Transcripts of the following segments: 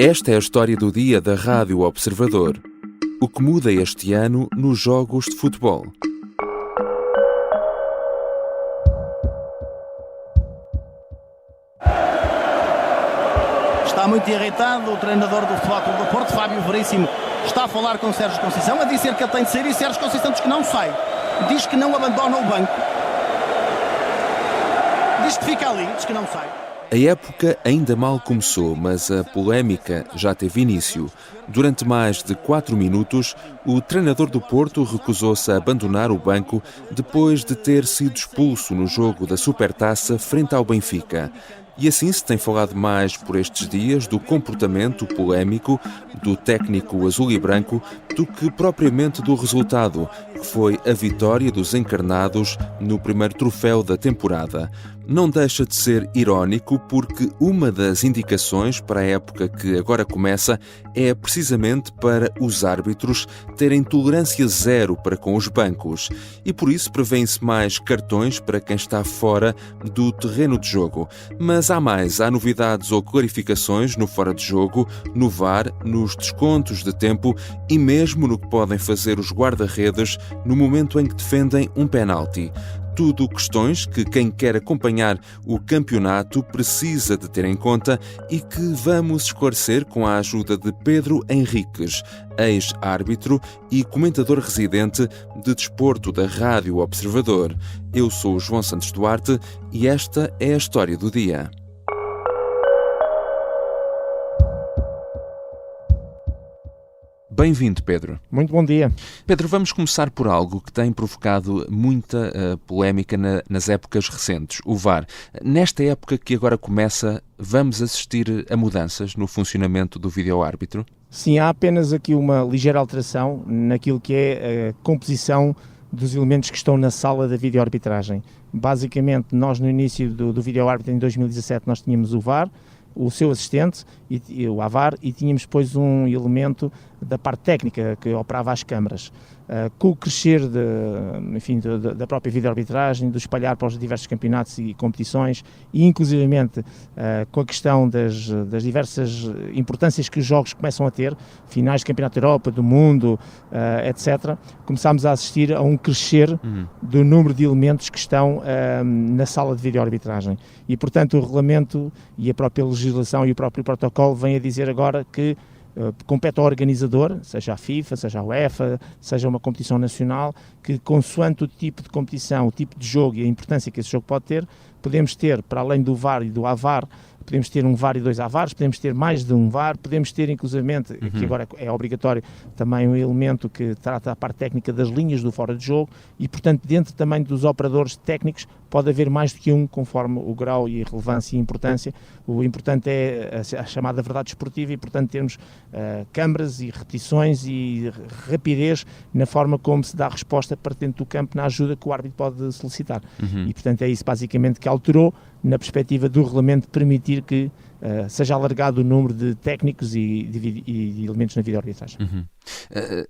Esta é a história do dia da Rádio Observador. O que muda este ano nos jogos de futebol. Está muito irritado o treinador do Futebol Clube do Porto, Fábio Veríssimo, está a falar com Sérgio Conceição, a dizer que ele tem de sair, e Sérgio Conceição diz que não sai, diz que não abandona o banco, diz que fica ali, diz que não sai. A época ainda mal começou, mas a polémica já teve início. Durante mais de 4 minutos, o treinador do Porto recusou-se a abandonar o banco depois de ter sido expulso no jogo da Supertaça frente ao Benfica. E assim se tem falado mais por estes dias do comportamento polémico do técnico azul e branco do que propriamente do resultado, que foi a vitória dos encarnados no primeiro troféu da temporada. Não deixa de ser irónico porque uma das indicações para a época que agora começa é precisamente para os árbitros terem tolerância zero para com os bancos e por isso prevêem-se mais cartões para quem está fora do terreno de jogo. Mas há mais, há novidades ou clarificações no fora de jogo, no VAR, nos descontos de tempo e mesmo no que podem fazer os guarda-redes no momento em que defendem um penalti. Tudo questões que quem quer acompanhar o campeonato precisa de ter em conta e que vamos esclarecer com a ajuda de Pedro Henriques, ex-árbitro e comentador residente de desporto da Rádio Observador. Eu sou o João Santos Duarte e esta é a história do dia. Bem-vindo, Pedro. Muito bom dia. Pedro, vamos começar por algo que tem provocado muita polémica nas épocas recentes, o VAR. Nesta época que agora começa, vamos assistir a mudanças no funcionamento do vídeo-árbitro? Sim, há apenas aqui uma ligeira alteração naquilo que é a composição dos elementos que estão na sala da vídeo-arbitragem. Basicamente, nós no início do vídeo-árbitro em 2017 nós tínhamos o VAR, o seu assistente, o AVAR, e tínhamos depois um elemento da parte técnica que operava as câmaras. Com o crescer da própria vídeo-arbitragem, do espalhar para os diversos campeonatos e competições, e inclusivamente com a questão das diversas importâncias que os jogos começam a ter, finais de Campeonato da Europa, do mundo, etc., começámos a assistir a um crescer do número de elementos que estão na sala de vídeo-arbitragem. E, portanto, o regulamento e a própria legislação e o próprio protocolo vêm a dizer agora que compete ao organizador, seja a FIFA, seja a UEFA, seja uma competição nacional, que consoante o tipo de competição, o tipo de jogo e a importância que esse jogo pode ter, podemos ter, para além do VAR e do AVAR, podemos ter um VAR e 2 AVARs, podemos ter mais de um VAR, podemos ter inclusivamente, que agora é obrigatório, também um elemento que trata a parte técnica das linhas do fora de jogo e, portanto, dentro também dos operadores técnicos pode haver mais do que um, conforme o grau e a relevância e a importância. O importante é a chamada verdade esportiva e, portanto, termos câmaras e repetições e rapidez na forma como se dá a resposta para dentro do campo na ajuda que o árbitro pode solicitar. E, portanto, é isso basicamente que alterou na perspectiva do regulamento permitir que seja alargado o número de técnicos e de elementos na vídeo-arbitragem.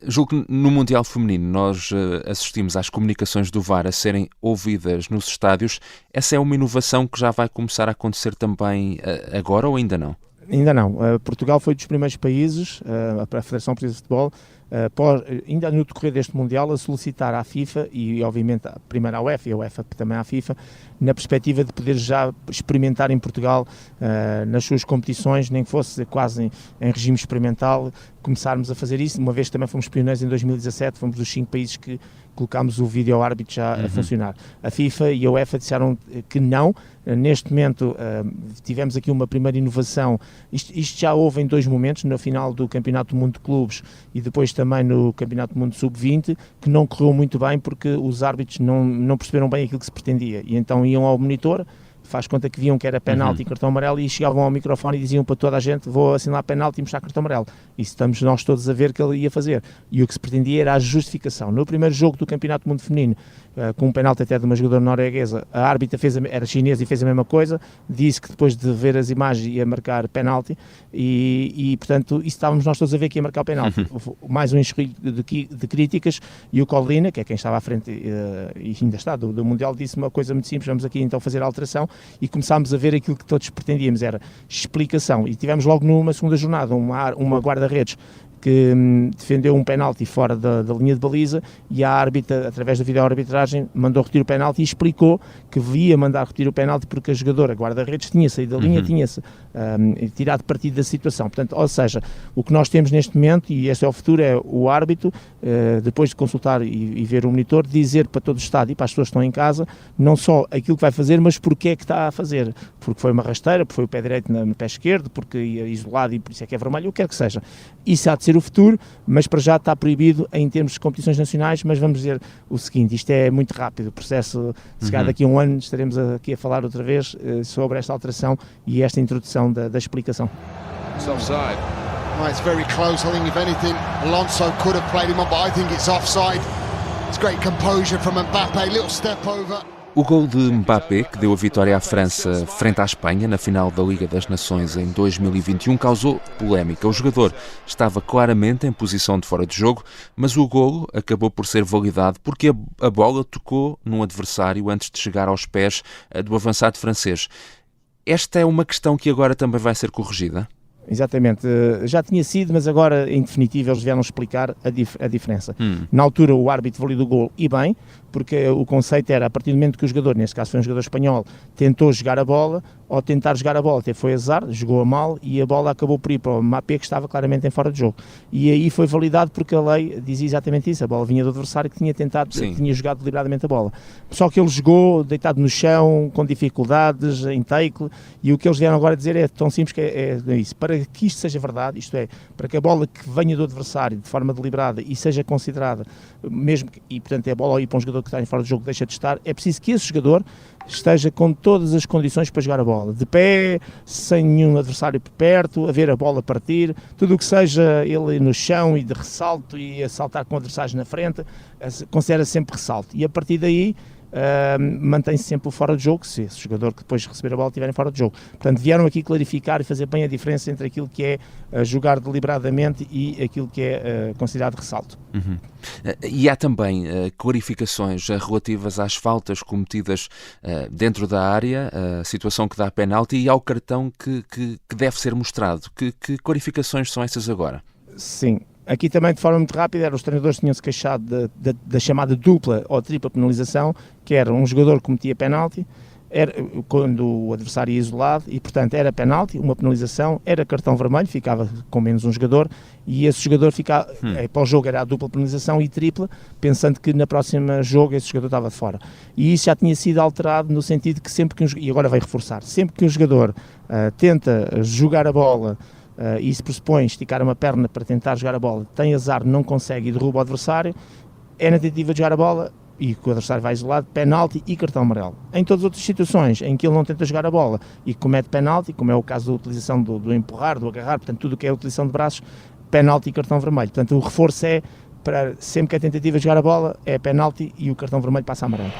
Julgo que no Mundial Feminino nós assistimos às comunicações do VAR a serem ouvidas nos estádios. Essa é uma inovação que já vai começar a acontecer também agora ou ainda não? Ainda não. Portugal foi dos primeiros países, a Federação Portuguesa de Futebol, ainda no decorrer deste Mundial, a solicitar à FIFA e, obviamente, primeiro à UEFA e a UEFA também à FIFA, na perspectiva de poder já experimentar em Portugal, nas suas competições, nem que fosse quase em regime experimental, começarmos a fazer isso, uma vez que também fomos pioneiros em 2017, fomos dos 5 países que colocámos o vídeo-árbitro já a funcionar. A FIFA e a UEFA disseram que não. Neste momento tivemos aqui uma primeira inovação, isto já houve em 2 momentos, no final do Campeonato do Mundo de Clubes e depois também no Campeonato do Mundo Sub-20, que não correu muito bem porque os árbitros não perceberam bem aquilo que se pretendia e então iam ao monitor, faz conta que viam que era penalti e cartão amarelo e chegavam ao microfone e diziam para toda a gente: vou assinar penalti e mostrar cartão amarelo. Isso estamos nós todos a ver que ele ia fazer. E o que se pretendia era a justificação. No primeiro jogo do Campeonato do Mundo Feminino, com um penalti até de uma jogadora norueguesa, a árbitra era chinesa e fez a mesma coisa, disse que depois de ver as imagens ia marcar penalti e portanto, isso estávamos nós todos a ver que ia marcar o penalti. Mais um enxerrilho de críticas e o Colina, que é quem estava à frente e ainda está do Mundial, disse uma coisa muito simples: vamos aqui então fazer a alteração, e começámos a ver aquilo que todos pretendíamos, era explicação. E tivemos logo numa segunda jornada uma guarda-redes que defendeu um penalti fora da linha de baliza, e a árbitra, através da videoarbitragem, mandou retirar o penalti e explicou que ia mandar retirar o penalti porque a jogadora, a guarda-redes, tinha saído da linha, tinha-se tirado partido da situação. Portanto, ou seja, o que nós temos neste momento, e este é o futuro, é o árbitro, depois de consultar e ver o monitor, dizer para todo o Estado e para as pessoas que estão em casa, não só aquilo que vai fazer, mas porque é que está a fazer. Porque foi uma rasteira, porque foi o pé direito no pé esquerdo, porque ia isolado e por isso é que é vermelho, o que quer que seja. Isso há de ser o futuro, mas para já está proibido em termos de competições nacionais. Mas vamos dizer o seguinte, isto é muito rápido, o processo, se calhar daqui a um ano estaremos aqui a falar outra vez sobre esta alteração e esta introdução da explicação. It's offside. Well, it's very close. I think if anything, Alonso could have played him on, but I think it's offside. It's great composure from Mbappé, little step over. O gol de Mbappé, que deu a vitória à França frente à Espanha na final da Liga das Nações em 2021, causou polémica. O jogador estava claramente em posição de fora de jogo, mas o golo acabou por ser validado porque a bola tocou num adversário antes de chegar aos pés do avançado francês. Esta é uma questão que agora também vai ser corrigida? Exatamente, já tinha sido, mas agora em definitivo eles vieram explicar a diferença. Na altura o árbitro validou o golo e bem, porque o conceito era, a partir do momento que o jogador, neste caso foi um jogador espanhol, tentou jogar a bola, ao tentar jogar a bola até foi azar, jogou a mal e a bola acabou por ir para o Mbappé, que estava claramente em fora de jogo. E aí foi validado porque a lei dizia exatamente isso, a bola vinha do adversário que tinha tentado, tinha jogado deliberadamente a bola. Só que ele jogou deitado no chão, com dificuldades, em tackle, e o que eles vieram agora dizer é tão simples que é isso. Para que isto seja verdade, isto é, para que a bola que venha do adversário de forma deliberada e seja considerada, mesmo que, e portanto é a bola a ir para um jogador que está em fora de jogo, deixa de estar, é preciso que esse jogador esteja com todas as condições para jogar a bola, de pé, sem nenhum adversário por perto, a ver a bola partir, tudo o que seja ele no chão e de ressalto e a saltar com adversários na frente, considera sempre ressalto, e a partir daí mantém-se sempre o fora de jogo, se esse jogador que depois de receber a bola estiver em fora de jogo. Portanto, vieram aqui clarificar e fazer bem a diferença entre aquilo que é jogar deliberadamente e aquilo que é considerado ressalto. E há também clarificações relativas às faltas cometidas dentro da área, a situação que dá penalti e ao cartão que deve ser mostrado. Que clarificações são essas agora? Sim. Aqui também, de forma muito rápida, os treinadores tinham-se queixado da chamada dupla ou tripla penalização, que era um jogador que cometia penalti, quando o adversário ia isolado, e portanto era penalti, uma penalização, era cartão vermelho, ficava com menos um jogador, e esse jogador ficava, para o jogo era a dupla penalização e tripla, pensando que na próxima jogo esse jogador estava de fora. E isso já tinha sido alterado no sentido que sempre que e agora vai reforçar, sempre que um jogador tenta jogar a bola, e se pressupõe esticar uma perna para tentar jogar a bola, tem azar, não consegue e derruba o adversário, é na tentativa de jogar a bola e que o adversário vai isolado, penalti e cartão amarelo. Em todas as outras situações em que ele não tenta jogar a bola e comete penalti, como é o caso da utilização do empurrar, do agarrar, portanto tudo o que é a utilização de braços, penalti e cartão vermelho. Portanto o reforço é, para sempre que é tentativa de jogar a bola, é penalti e o cartão vermelho passa a amarelo.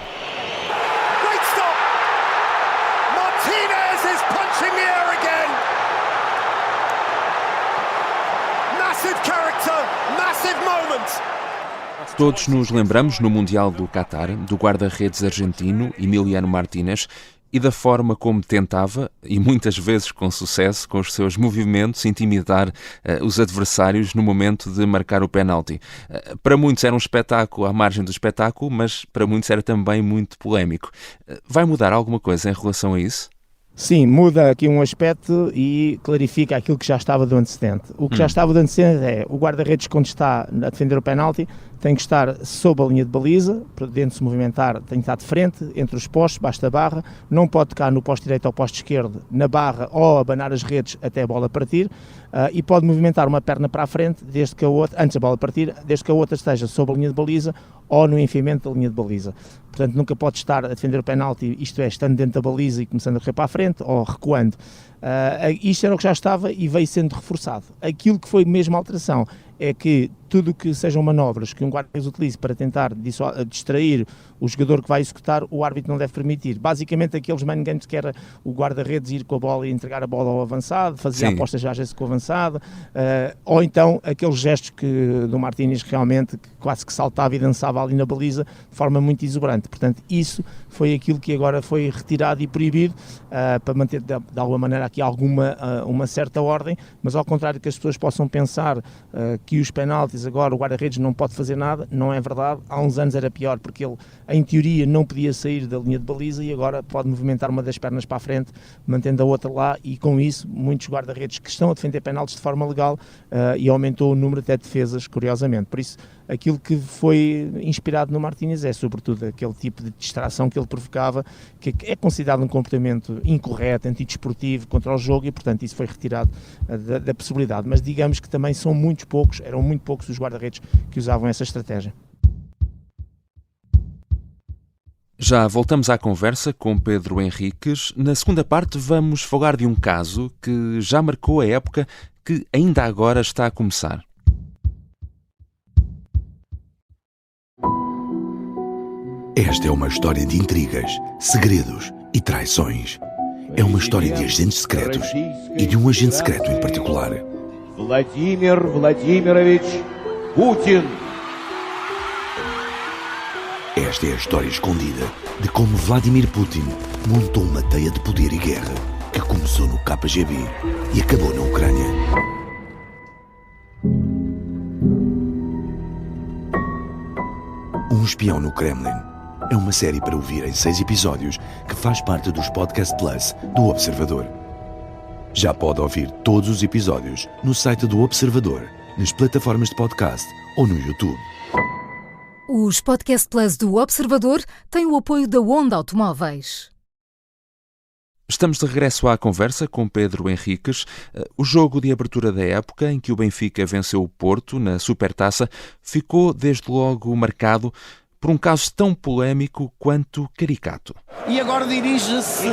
Todos nos lembramos no Mundial do Qatar, do guarda-redes argentino Emiliano Martínez e da forma como tentava, e muitas vezes com sucesso, com os seus movimentos, intimidar os adversários no momento de marcar o penalti. Para muitos era um espetáculo à margem do espetáculo, mas para muitos era também muito polémico. Vai mudar alguma coisa em relação a isso? Sim, muda aqui um aspecto e clarifica aquilo que já estava do antecedente. O que já estava do antecedente é o guarda-redes, quando está a defender o penalti, tem que estar sob a linha de baliza, para dentro de se movimentar, tem que estar de frente, entre os postos, baixo da barra, não pode tocar no posto direito ou posto esquerdo, na barra ou abanar as redes até a bola partir, e pode movimentar uma perna para a frente, desde que a outra, antes da bola partir, desde que a outra esteja sob a linha de baliza ou no enfiamento da linha de baliza. Portanto, nunca pode estar a defender o penalti, isto é, estando dentro da baliza e começando a correr para a frente, ou recuando. Isto era o que já estava e veio sendo reforçado. Aquilo que foi mesmo a alteração é que tudo que sejam manobras que um guarda-redes utilize para tentar distrair o jogador que vai executar, o árbitro não deve permitir. Basicamente aqueles man games que era o guarda-redes ir com a bola e entregar a bola ao avançado, fazer a aposta já com o avançado, ou então aqueles gestos do Martínez realmente que quase que saltava e dançava ali na baliza de forma muito exuberante. Portanto, isso foi aquilo que agora foi retirado e proibido para manter de alguma maneira aqui uma certa ordem, mas ao contrário que as pessoas possam pensar que os penaltis agora o guarda-redes não pode fazer nada, não é verdade. Há uns anos era pior porque ele em teoria não podia sair da linha de baliza e agora pode movimentar uma das pernas para a frente, mantendo a outra lá, e com isso muitos guarda-redes que estão a defender penaltis de forma legal e aumentou o número até de defesas, curiosamente. Por isso, aquilo que foi inspirado no Martínez é sobretudo aquele tipo de distração que ele provocava, que é considerado um comportamento incorreto, antidesportivo, contra o jogo, e portanto isso foi retirado da possibilidade. Mas digamos que também eram muito poucos os guarda-redes que usavam essa estratégia. Já voltamos à conversa com Pedro Henriques. Na segunda parte vamos falar de um caso que já marcou a época que ainda agora está a começar. Esta é uma história de intrigas, segredos e traições. É uma história de agentes secretos e de um agente secreto em particular. Vladimir Vladimirovich Putin. Esta é a história escondida de como Vladimir Putin montou uma teia de poder e guerra que começou no KGB e acabou na Ucrânia. Um espião no Kremlin é uma série para ouvir em 6 episódios que faz parte dos Podcast Plus do Observador. Já pode ouvir todos os episódios no site do Observador, nas plataformas de podcast ou no YouTube. Os Podcast Plus do Observador têm o apoio da Onda Automóveis. Estamos de regresso à conversa com Pedro Henriques. O jogo de abertura da época, em que o Benfica venceu o Porto na Supertaça, ficou desde logo marcado por um caso tão polémico quanto caricato. E agora dirige-se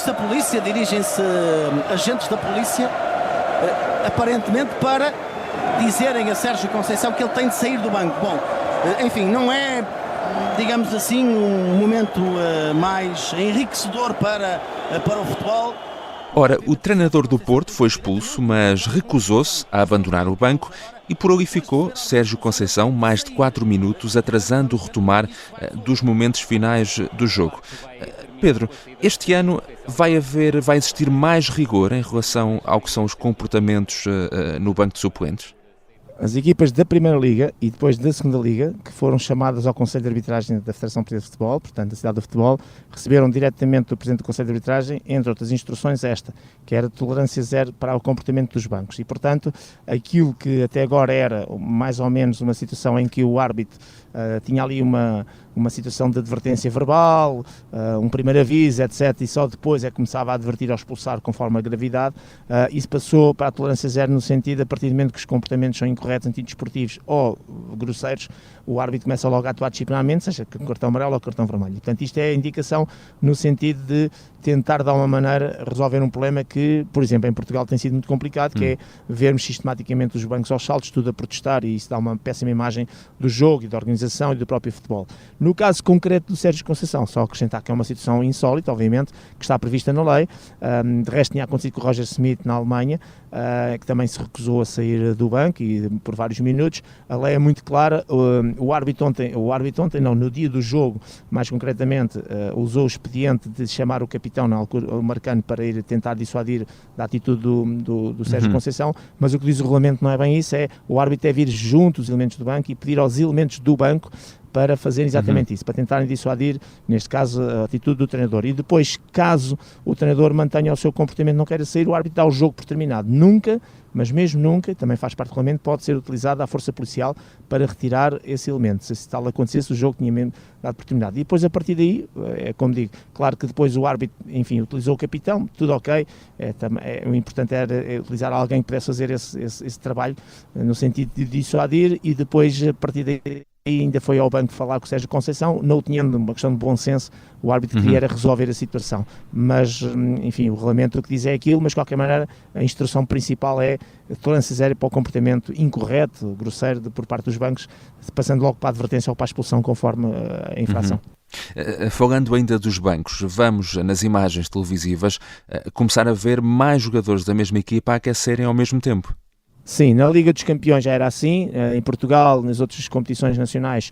a polícia, dirigem-se agentes da polícia, aparentemente para dizerem a Sérgio Conceição que ele tem de sair do banco. Bom, enfim, não é, digamos assim, um momento mais enriquecedor para o futebol. Ora, o treinador do Porto foi expulso, mas recusou-se a abandonar o banco e por ali ficou Sérgio Conceição mais de 4 minutos, atrasando o retomar dos momentos finais do jogo. Pedro, este ano vai existir mais rigor em relação ao que são os comportamentos no banco de suplentes? As equipas da Primeira Liga e depois da Segunda Liga, que foram chamadas ao Conselho de Arbitragem da Federação Portuguesa de Futebol, portanto da Cidade do Futebol, receberam diretamente do Presidente do Conselho de Arbitragem, entre outras instruções, que era tolerância zero para o comportamento dos bancos. E, portanto, aquilo que até agora era mais ou menos uma situação em que o árbitro tinha ali uma situação de advertência verbal, um primeiro aviso, etc., e só depois é que começava a advertir ou expulsar conforme a gravidade, isso passou para a tolerância zero no sentido, a partir do momento que os comportamentos são incorretos, antidesportivos ou grosseiros, o árbitro começa logo a atuar disciplinarmente, seja com cartão amarelo ou cartão vermelho. Portanto, isto é a indicação no sentido de tentar, de alguma maneira, resolver um problema que, por exemplo, em Portugal tem sido muito complicado, que é vermos sistematicamente os bancos aos saltos, tudo a protestar, e isso dá uma péssima imagem do jogo e da organização e do próprio futebol. No caso concreto do Sérgio Conceição, só acrescentar que é uma situação insólita, obviamente, que está prevista na lei. De resto, tinha acontecido com o Roger Smith na Alemanha, que também se recusou a sair do banco e por vários minutos. A lei é muito clara. O árbitro ontem, no dia do jogo, mais concretamente, usou o expediente de chamar o capitão, o Marcano, para ir tentar dissuadir da atitude do Sérgio Conceição, mas o que diz o regulamento não é bem isso, é o árbitro vir junto aos elementos do banco e pedir aos elementos do banco para fazerem exatamente isso, para tentarem dissuadir, neste caso, a atitude do treinador. E depois, caso o treinador mantenha o seu comportamento, não queira sair, o árbitro dá o jogo por terminado. Nunca, mas mesmo nunca, também faz parte do regulamento, pode ser utilizada a força policial para retirar esse elemento. Se tal acontecesse, o jogo tinha mesmo dado por terminado. E depois, a partir daí, é como digo, claro que depois o árbitro, enfim, utilizou o capitão, tudo ok, o importante era utilizar alguém que pudesse fazer esse trabalho, no sentido de dissuadir, e depois, a partir daí, e ainda foi ao banco falar com o Sérgio Conceição, não tendo uma questão de bom senso, o árbitro queria era resolver a situação, mas enfim, o regulamento o que diz é aquilo, mas de qualquer maneira a instrução principal é tolerância zero para o comportamento incorreto, grosseiro por parte dos bancos, passando logo para a advertência ou para a expulsão conforme a infração. Falando ainda dos bancos, vamos nas imagens televisivas começar a ver mais jogadores da mesma equipa a aquecerem ao mesmo tempo. Sim, na Liga dos Campeões já era assim, em Portugal, nas outras competições nacionais,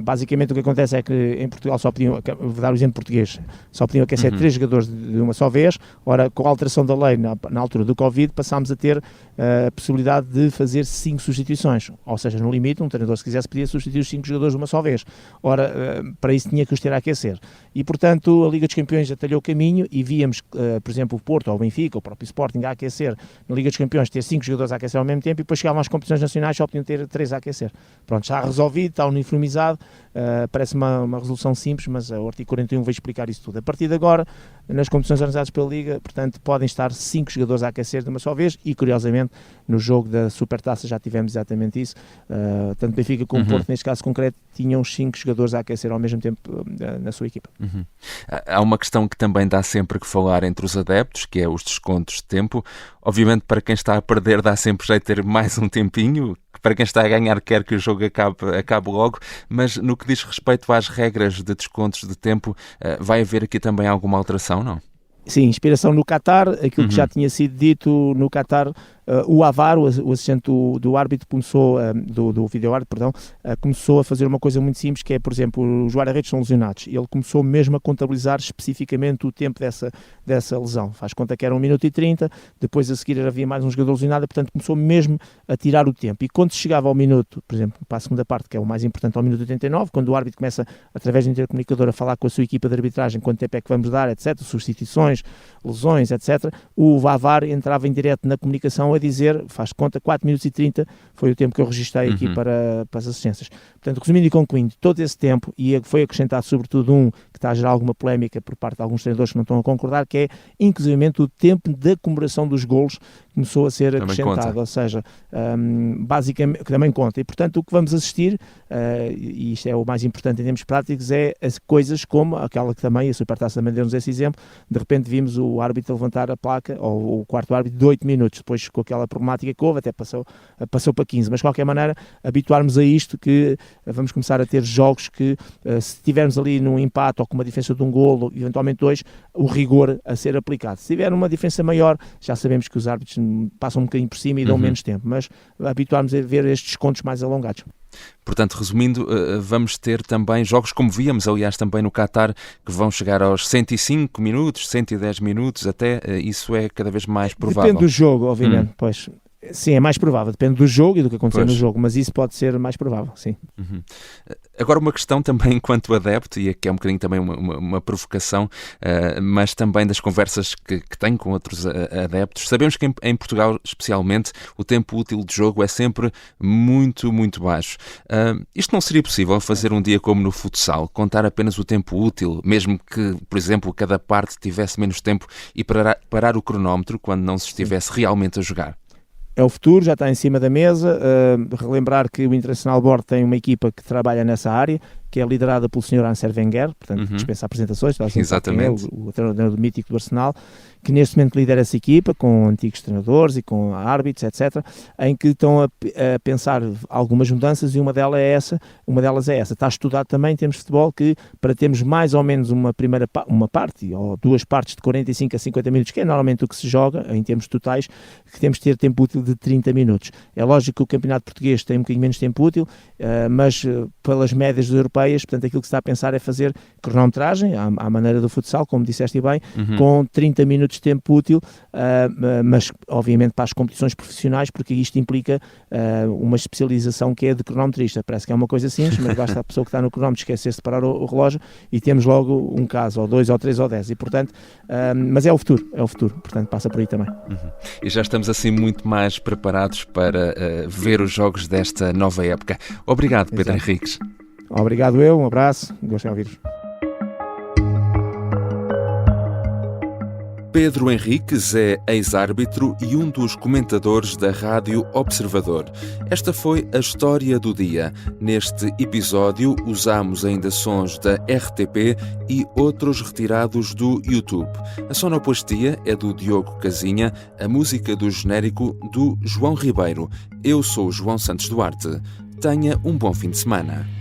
basicamente o que acontece é que em Portugal só podiam, vou dar o exemplo português, só podiam aquecer 3 jogadores de uma só vez. Ora, com a alteração da lei na altura do Covid, passámos a ter a possibilidade de fazer 5 substituições, ou seja, no limite, um treinador se quisesse podia substituir os 5 jogadores de uma só vez. Ora, para isso tinha que os ter a aquecer. E portanto a Liga dos Campeões atalhou o caminho e víamos, por exemplo, o Porto ou o Benfica, ou o próprio Sporting a aquecer na Liga dos Campeões, ter 5 jogadores a aquecer ao mesmo tempo, e depois chegavam às competições nacionais só podiam ter 3 a aquecer. Pronto, já resolvido, está uniformizado, parece uma resolução simples, mas o artigo 41 vai explicar isso tudo. A partir de agora, nas competições organizadas pela Liga, portanto, podem estar 5 jogadores a aquecer de uma só vez, e curiosamente, no jogo da Supertaça já tivemos exatamente isso, tanto Benfica como Porto, neste caso concreto, tinham 5 jogadores a aquecer ao mesmo tempo na sua equipa. Há uma questão que também dá sempre que falar entre os adeptos, que é os descontos de tempo. Obviamente, para quem está a perder dá sempre jeito de ter mais um tempinho, para quem está a ganhar quer que o jogo acabe logo, mas no que diz respeito às regras de descontos de tempo, vai haver aqui também alguma alteração, não? Sim, inspiração no Qatar, aquilo que já tinha sido dito no Qatar, o Avar, o assistente do árbitro, começou, do vídeo-árbitro, perdão, começou a fazer uma coisa muito simples, que é, por exemplo, os guarda-redes são lesionados, ele começou mesmo a contabilizar especificamente o tempo dessa lesão, faz conta que era 1 minuto e 30, depois a seguir havia mais um jogador lesionado, portanto começou mesmo a tirar o tempo, e quando chegava ao minuto, por exemplo, para a segunda parte, que é o mais importante, ao minuto 89, quando o árbitro começa, através do intercomunicador, a falar com a sua equipa de arbitragem, quanto tempo é que vamos dar, etc., substituições, lesões, etc., o Vavar entrava em direto na comunicação a dizer, faz conta, 4 minutos e 30 foi o tempo que eu registrei aqui para as assistências. Portanto, resumindo e concluindo, todo esse tempo, e foi acrescentado sobretudo que está a gerar alguma polémica por parte de alguns treinadores que não estão a concordar, que é, inclusivamente, o tempo da comemoração dos golos começou a ser acrescentado, ou seja, basicamente, que também conta, e portanto o que vamos assistir, e isto é o mais importante em termos práticos, é as coisas como aquela que também, a Supertaça também deu-nos esse exemplo, de repente vimos o árbitro levantar a placa, ou o quarto árbitro, de 8 minutos, depois com aquela problemática que houve, até passou para 15, mas de qualquer maneira, habituarmos a isto, que vamos começar a ter jogos que, se estivermos ali num empate, ou com uma diferença de um golo, eventualmente 2, o rigor a ser aplicado. Se tiver uma diferença maior, já sabemos que os árbitros passam um bocadinho por cima e dão menos tempo, mas habituarmos a ver estes descontos mais alongados. Portanto, resumindo, vamos ter também jogos, como víamos, aliás, também no Qatar, que vão chegar aos 105 minutos, 110 minutos, até isso é cada vez mais provável. Depende do jogo, obviamente, pois. Sim, é mais provável, depende do jogo e do que acontecer no jogo, mas isso pode ser mais provável, sim. Agora uma questão também enquanto adepto, e aqui é um bocadinho também uma provocação, mas também das conversas que tenho com outros adeptos. Sabemos que em Portugal, especialmente, o tempo útil de jogo é sempre muito, muito baixo. Isto não seria possível fazer um dia como no futsal, contar apenas o tempo útil, mesmo que, por exemplo, cada parte tivesse menos tempo e parar o cronómetro quando não se estivesse realmente a jogar? É o futuro, já está em cima da mesa. Relembrar que o International Board tem uma equipa que trabalha nessa área, que é liderada pelo Sr. Arsène Wenger, portanto dispensa apresentações, exatamente. O treinador do mítico do Arsenal, que neste momento lidera essa equipa, com antigos treinadores e com árbitros, etc., em que estão a pensar algumas mudanças, e uma delas é essa. Está estudado também em termos de futebol que, para termos mais ou menos uma parte, ou 2 partes de 45 a 50 minutos, que é normalmente o que se joga, em termos totais, que temos de ter tempo útil de 30 minutos. É lógico que o campeonato português tem um bocadinho menos tempo útil, mas pelas médias europeias, portanto, aquilo que se está a pensar é fazer cronometragem, à maneira do futsal, como disseste bem, com 30 minutos de tempo útil, mas obviamente para as competições profissionais, porque isto implica uma especialização que é de cronometrista. Parece que é uma coisa simples, mas basta a pessoa que está no cronómetro esquecer-se de parar o relógio e temos logo um caso, ou 2, ou 3, ou 10, e portanto, mas é o futuro, portanto passa por aí também. E já estamos assim muito mais preparados para ver os jogos desta nova época. Obrigado, Pedro Henriques. Obrigado um abraço, gostei de ouvir-vos. Pedro Henriques é ex-árbitro e um dos comentadores da Rádio Observador. Esta foi a história do dia. Neste episódio usamos ainda sons da RTP e outros retirados do YouTube. A sonoplastia é do Diogo Casinha, a música do genérico do João Ribeiro. Eu sou o João Santos Duarte. Tenha um bom fim de semana.